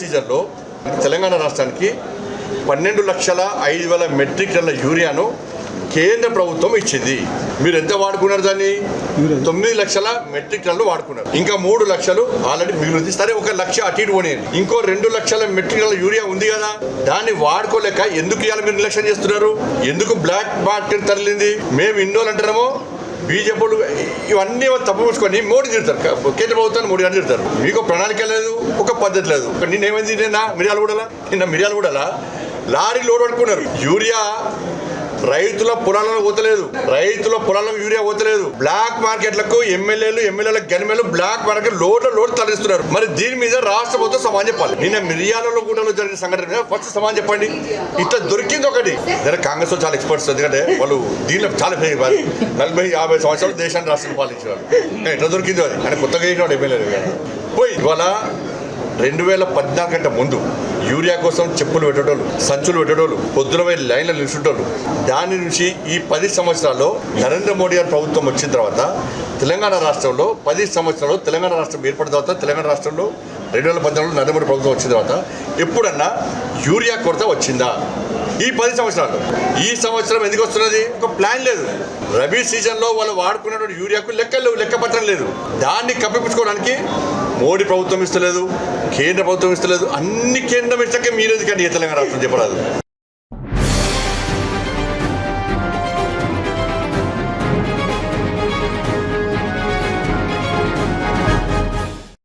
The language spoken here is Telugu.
సీజన్లో తెలంగాణ రాష్ట్రానికి 12,05,000 మెట్రిక్ టన్నుల యూరియాను కేంద్ర ప్రభుత్వం ఇచ్చింది. మీరు ఎంత వాడుకున్నారు? దాన్ని 9 లక్షల మెట్రిక్ టన్నులు వాడుకున్నారు. ఇంకా 3 లక్షలు ఆల్రెడీ మిగిలింది. సరే, 1 లక్ష అటు ఇటు పోనీ, ఇంకో 2 లక్షల మెట్రిక్ టన్నుల యూరియా ఉంది కదా, దాన్ని వాడుకోలేక ఎందుకు ఇవాళ మీరు నిర్లక్ష్యం చేస్తున్నారు? ఎందుకు బ్లాక్ మార్కెట్ తరలింది? మేము ఇన్నోళ్ళు అంటున్నామో బీజేపీలు ఇవన్నీ తప్పుకొని మోడీ తిడతారు, కేంద్ర ప్రభుత్వాన్ని మోడీ అని తిడతారు. మీకు ప్రణాళిక లేదు, ఒక పద్ధతి లేదు. నిన్నేమైంది? నిన్న మిర్యాలగూడలా లారీ లోడ్ పట్టుకున్నారు. యూరియా రైతుల పొలాలను పోతలేదు, రైతుల పొలాలకు యూరియా పోతలేదు. బ్లాక్ మార్కెట్లకు ఎమ్మెల్యేల గనిమేలు బ్లాక్ మార్కెట్ లోడ్ తరలిస్తున్నారు. మరి దీని మీద రాష్ట్ర ప్రభుత్వం సమాధానం చెప్పాలి. నిన్న మిర్యాలలో కూడా జరిగిన సంఘటన మీద ఫస్ట్ సమాధానం చెప్పండి. ఇట్లా దొరికింది ఒకటి. కాంగ్రెస్ లో చాలా ఎక్స్పర్ట్స్, ఎందుకంటే వాళ్ళు దీనిలో చాలా 40-50 సంవత్సరాలు దేశాన్ని రాష్ట్రం పాలించేవారు. ఎట్లా దొరికిందో అది ఆయన కొత్తగా చేసినాడు ఎమ్మెల్యేలు పోయి. ఇవాళ 2014 కంటే ముందు యూరియా కోసం చెప్పులు పెట్టేటోళ్ళు, సంచులు పెట్టేటోళ్ళు, పొద్దున పోయి లైన్లో నిల్చుంటోళ్ళు. దాని నుంచి ఈ 10 సంవత్సరాల్లో నరేంద్ర మోడీ గారి ప్రభుత్వం వచ్చిన తర్వాత తెలంగాణ రాష్ట్రంలో 10 సంవత్సరాలు తెలంగాణ రాష్ట్రం ఏర్పడిన తర్వాత తెలంగాణ రాష్ట్రంలో 2014లో నరేంద్ర మోడీ ప్రభుత్వం వచ్చిన తర్వాత ఎప్పుడన్నా యూరియా కొరత వచ్చిందా? ఈ 10 సంవత్సరాలు. ఈ సంవత్సరం ఎందుకు వస్తున్నది? ఒక ప్లాన్ లేదు. రబీ సీజన్లో వాళ్ళు వాడుకున్నటువంటి యూరియాకు లెక్కపత్రం లేదు. దాన్ని కప్పిపుచ్చుకోవడానికి మోడీ ప్రభుత్వం ఇస్తలేదు, కేంద్ర ప్రభుత్వం ఇస్తలేదు. అన్ని కేంద్రం ఇస్తాకే మీరు ఎందుకంటే తెలంగాణ రాష్ట్రం చెప్పరాదు.